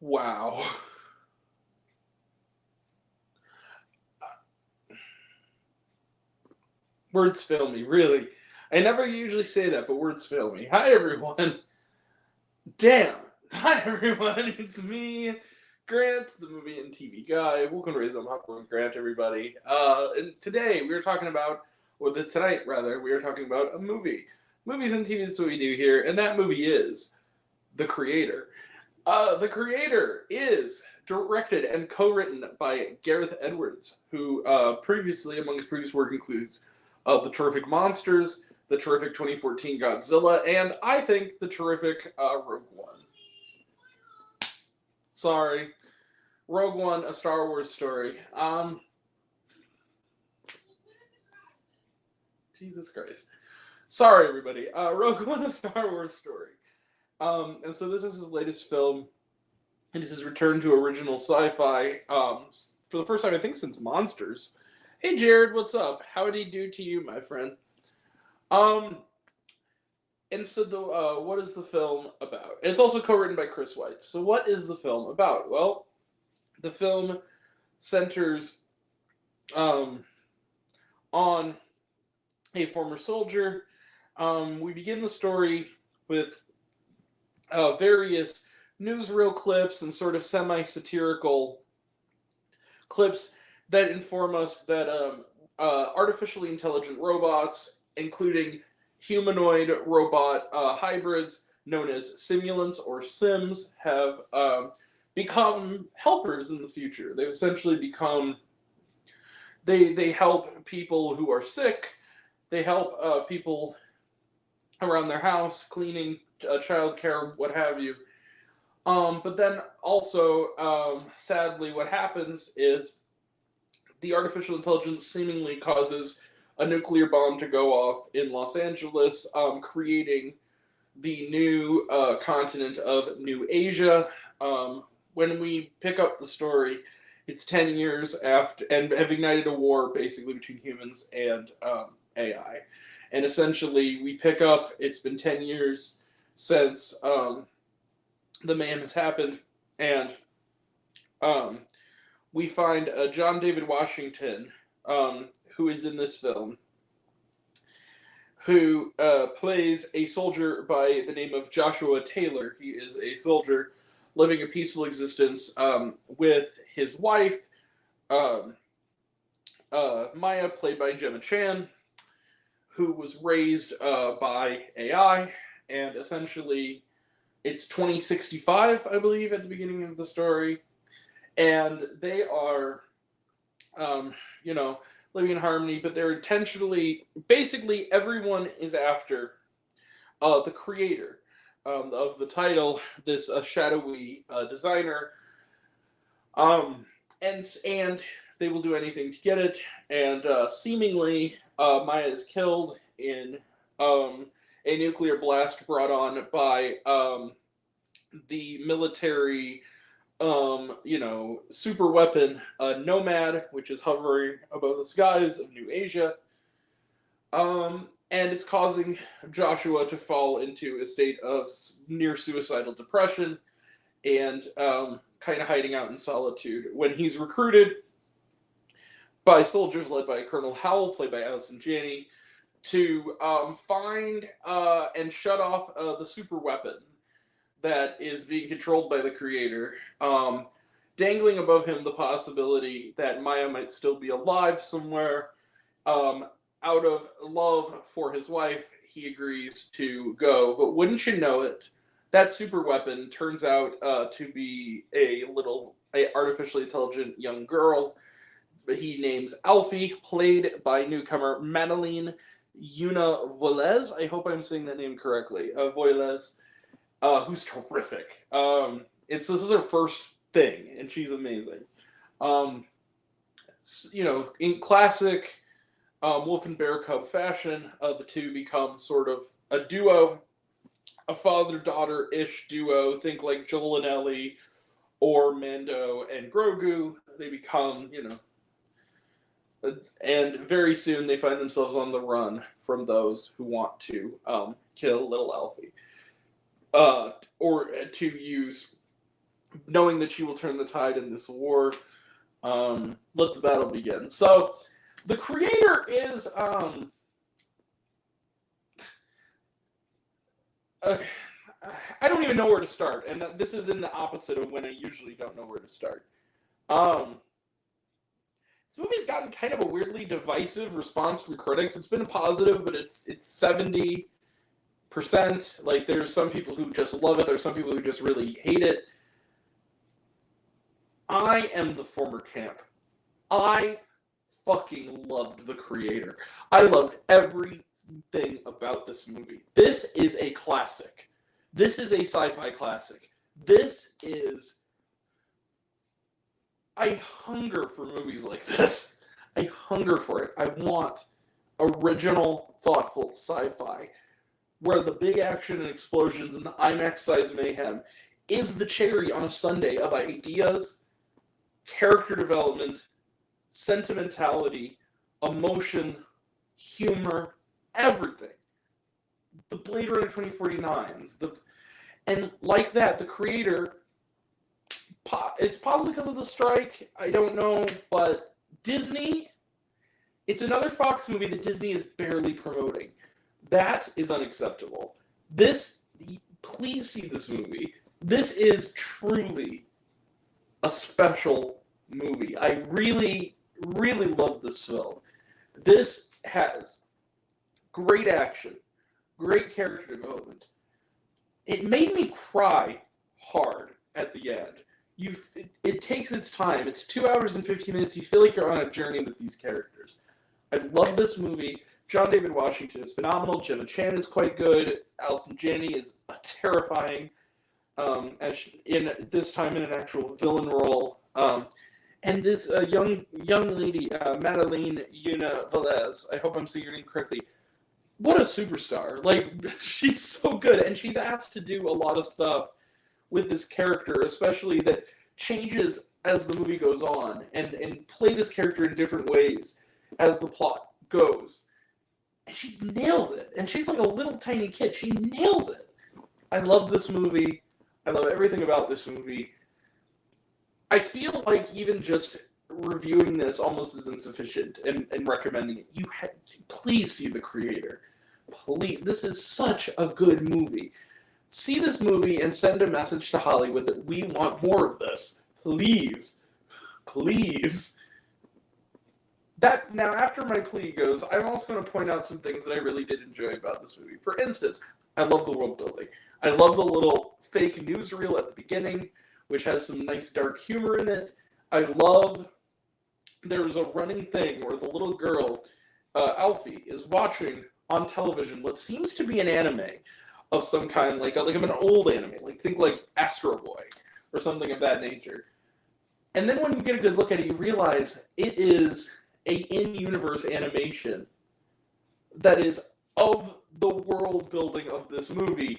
Wow. Words fail me, really. I never usually say that, but words fail me. Hi, everyone. Damn. Hi, everyone. It's me, Grant, the movie and TV guy. Welcome to Raise on Popcorn with Grant, everybody. And today we are talking about, tonight rather, we are talking about a movie. Movies and TV is what we do here, and that movie is The Creator. The Creator is directed and co-written by Gareth Edwards, who previously, among his previous work, includes The Terrific Monsters, the terrific 2014 Godzilla, and I think the terrific Rogue One. Sorry, Rogue One, a Star Wars story. Jesus Christ. Sorry, everybody. Rogue One, a Star Wars story. And so this is his latest film. It is his return to original sci-fi for the first time, I think, since Monsters. Hey, Jared, what's up? How'd he do to you, my friend? Um, and so what is the film about? It's also co-written by Chris Weitz. So what is the film about? Well, the film centers um, on a former soldier. We begin the story with various newsreel clips and sort of semi-satirical clips that inform us that artificially intelligent robots, including humanoid robot hybrids known as simulants or Sims, have become helpers in the future. They've essentially become they help people who are sick. They help people around their house, cleaning, childcare, what have you. But then also, sadly, what happens is the artificial intelligence seemingly causes a nuclear bomb to go off in Los Angeles, creating the new continent of New Asia. When we pick up the story, it's 10 years after, and have ignited a war basically between humans and AI. And essentially, we pick up, it's been 10 years since the man has happened, and um, we find John David Washington, who is in this film, who plays a soldier by the name of Joshua Taylor. He is a soldier living a peaceful existence with his wife, um, Maya, played by Gemma Chan, who was raised by AI, and essentially it's 2065, I believe, at the beginning of the story, and they are, um, you know, living in harmony, but they're intentionally, basically, everyone is after the creator of the title, this shadowy designer, and they will do anything to get it, and seemingly Maya is killed in a nuclear blast brought on by the military super weapon Nomad, which is hovering above the skies of New Asia. And it's causing Joshua to fall into a state of near suicidal depression and kind of hiding out in solitude when he's recruited by soldiers led by Colonel Howell, played by Allison Janney, to find and shut off the super weapon that is being controlled by the creator, dangling above him the possibility that Maya might still be alive somewhere. Out of love for his wife, he agrees to go. But wouldn't you know it, that super weapon turns out to be a artificially intelligent young girl. He names Alfie, played by newcomer Madeline Yuna Voles. I hope I'm saying that name correctly. Voiles, who's terrific. This is her first thing, and she's amazing. Um, in classic Wolf and Bear Cub fashion, the two become sort of a duo, a father-daughter-ish duo. Think like Joel and Ellie, or Mando and Grogu. They become, and very soon they find themselves on the run from those who want to kill little Alfie. Or to use knowing that she will turn the tide in this war. Let the battle begin. So, the creator is I don't even know where to start, and this is in the opposite of when I usually don't know where to start. This movie's gotten kind of a weirdly divisive response from critics. It's been positive, but it's 70%. Like, there's some people who just love it. There's some people who just really hate it. I am the former camp. I fucking loved the creator. I loved everything about this movie. This is a classic. This is a sci-fi classic. This is... I hunger for movies like this. I hunger for it. I want original, thoughtful sci-fi where the big action and explosions and the IMAX-sized mayhem is the cherry on a sundae of ideas, character development, sentimentality, emotion, humor, everything. The Blade Runner 2049s. And like that, the creator, it's possibly because of the strike, I don't know, but Disney, it's another Fox movie that Disney is barely promoting. That is unacceptable. Please see this movie. This is truly a special movie. I really, really love this film. This has great action, great character development. It made me cry hard at the end. It takes its time. It's 2 hours and 15 minutes. You feel like you're on a journey with these characters. I love this movie. John David Washington is phenomenal. Gemma Chan is quite good. Allison Janney is terrifying. In this time in an actual villain role. And this young lady, Madeleine Yuna Velez, I hope I'm saying your name correctly. What a superstar. Like, she's so good, and she's asked to do a lot of stuff with this character, especially that changes as the movie goes on, and play this character in different ways as the plot goes. And she nails it. And she's like a little tiny kid. She nails it. I love this movie. I love everything about this movie. I feel like even just reviewing this almost is insufficient and recommending it. Please see the creator. Please. This is such a good movie. See this movie and send a message to Hollywood that we want more of this. Please. Please. Now, after my plea goes, I'm also going to point out some things that I really did enjoy about this movie. For instance, I love the world building. I love the little fake newsreel at the beginning, which has some nice dark humor in it. I love there's a running thing where the little girl, Alfie, is watching on television what seems to be an anime of some kind, like an old anime, think like Astro Boy or something of that nature. And then when you get a good look at it, you realize it is a in-universe animation that is of the world building of this movie,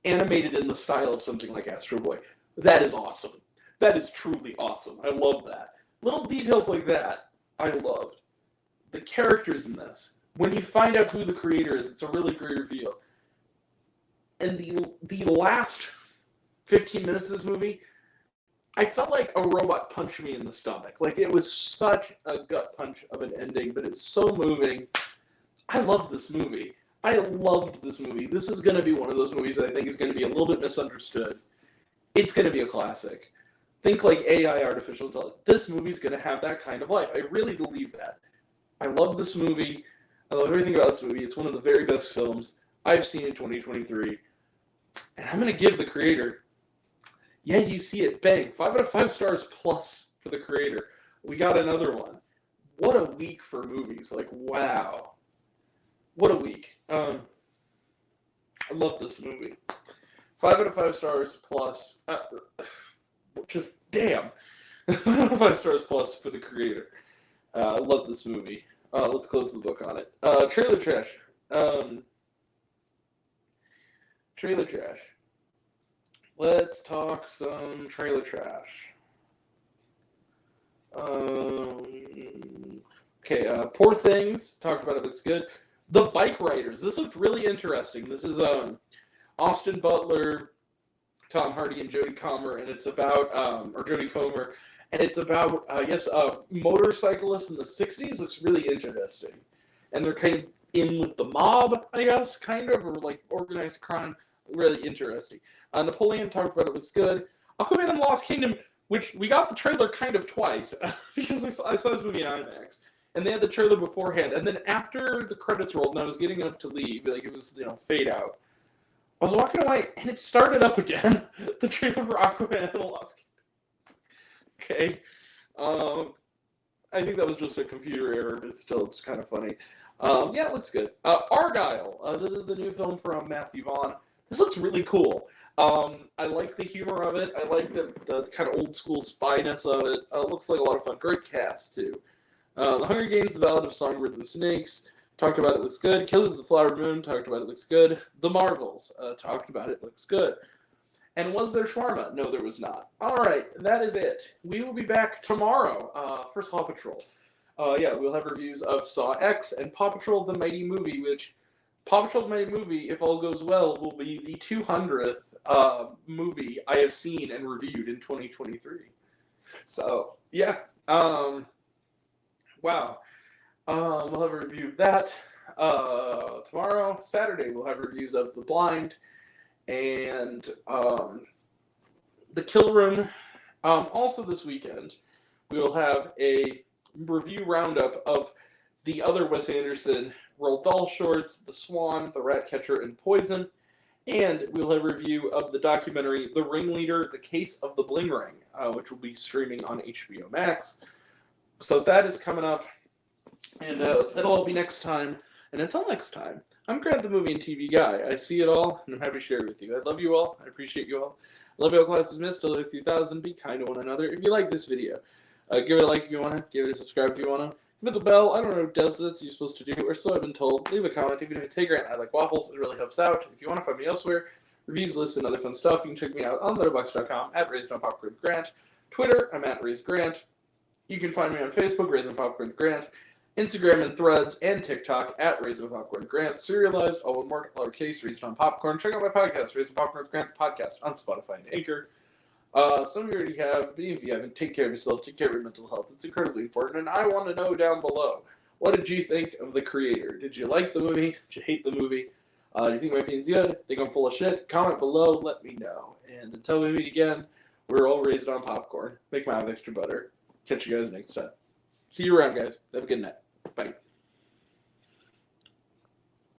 animated in the style of something like Astro Boy. That is awesome. That is truly awesome. I love that. Little details like that, I loved. The characters in this, when you find out who the creator is, it's a really great reveal. And the last 15 minutes of this movie, I felt like a robot punched me in the stomach. Like, it was such a gut punch of an ending, but it's so moving. I love this movie. I loved this movie. This is going to be one of those movies that I think is going to be a little bit misunderstood. It's going to be a classic. Think like AI, artificial intelligence. This movie's going to have that kind of life. I really believe that. I love this movie. I love everything about this movie. It's one of the very best films I've seen in 2023. And I'm going to give the creator... Yeah, you see it. Bang. 5 out of 5 stars plus for the creator. We got another one. What a week for movies. Like, wow. What a week. I love this movie. 5 out of 5 stars plus. Just damn. 5 out of 5 stars plus for the creator. I love this movie. Let's close the book on it. Trailer trash. Trailer trash. Let's talk some trailer trash. Okay, Poor Things. Talked about it. Looks good. The Bike Riders. This looked really interesting. This is Austin Butler, Tom Hardy and Jodie Comer, and it's about or Jodie Comer, and it's about yes, motorcyclists in the '60s. Looks really interesting, and they're kind of in with the mob, I guess, kind of, or like organized crime. Really interesting. Napoleon talked about it. Looks good. Aquaman and the Lost Kingdom, which we got the trailer kind of twice because I saw this movie in IMAX, and they had the trailer beforehand, and then after the credits rolled and I was getting up to leave, like it was fade out. I was walking away and it started up again. The trailer for Aquaman and the Lost Kingdom. Okay, I think that was just a computer error, but still, it's kind of funny. Yeah, it looks good. Argyle. This is the new film from Matthew Vaughn. This looks really cool. I like the humor of it. I like the kind of old school spyness of it. Looks like a lot of fun. Great cast, too. The Hunger Games, The Ballad of Songbirds and Snakes. Talked about it, looks good. Killers of the Flower Moon, talked about it, looks good. The Marvels, talked about it, looks good. And was there shawarma? No, there was not. All right, that is it. We will be back tomorrow for Paw Patrol. Yeah, we'll have reviews of Saw X and Paw Patrol the Mighty Movie, which Paw Patrol the Mighty Movie, if all goes well, will be the 200th movie I have seen and reviewed in 2023. So, yeah. Wow. We'll have a review of that tomorrow. Saturday, we'll have reviews of The Blind and The Kill Room. Also this weekend, we will have a review roundup of the other Wes Anderson Roald Dahl shorts, The Swan, The Ratcatcher, and Poison. And we'll have a review of the documentary The Ringleader, The Case of the Bling Ring, which will be streaming on HBO Max. So that is coming up. And that'll all be next time. And until next time, I'm Grant the Movie and TV Guy. I see it all, and I'm happy to share it with you. I love you all. I appreciate you all. I love you all. Class dismissed. Till 3000. Be kind to one another. If you like this video, give it a like if you want to. Give it a subscribe if you want to. Give it the bell. I don't know who does this. You're supposed to do, or so I've been told. Leave a comment. Even if it's, hey Grant, I like waffles. It really helps out. If you want to find me elsewhere, reviews, lists, and other fun stuff, you can check me out on letterboxd.com at RaisedOnPopcornWithGrant. Twitter, I'm at RaisedGrant. You can find me on Facebook, Raised on Popcorn with Grant. Instagram and Threads and TikTok at Raised on Popcorn with Grant. Serialized, all one word, lowercase, Raised on Popcorn. Check out my podcast, Raised on Popcorn with Grant, the podcast on Spotify and Anchor. Some of you already have, but if you haven't, take care of yourself, take care of your mental health. It's incredibly important, and I want to know down below, what did you think of The Creator? Did you like the movie? Did you hate the movie? Do you think my opinion's good? Think I'm full of shit? Comment below, let me know. And until we meet again, we're all raised on popcorn. Make mine with extra butter. Catch you guys next time. See you around, guys. Have a good night. Bye.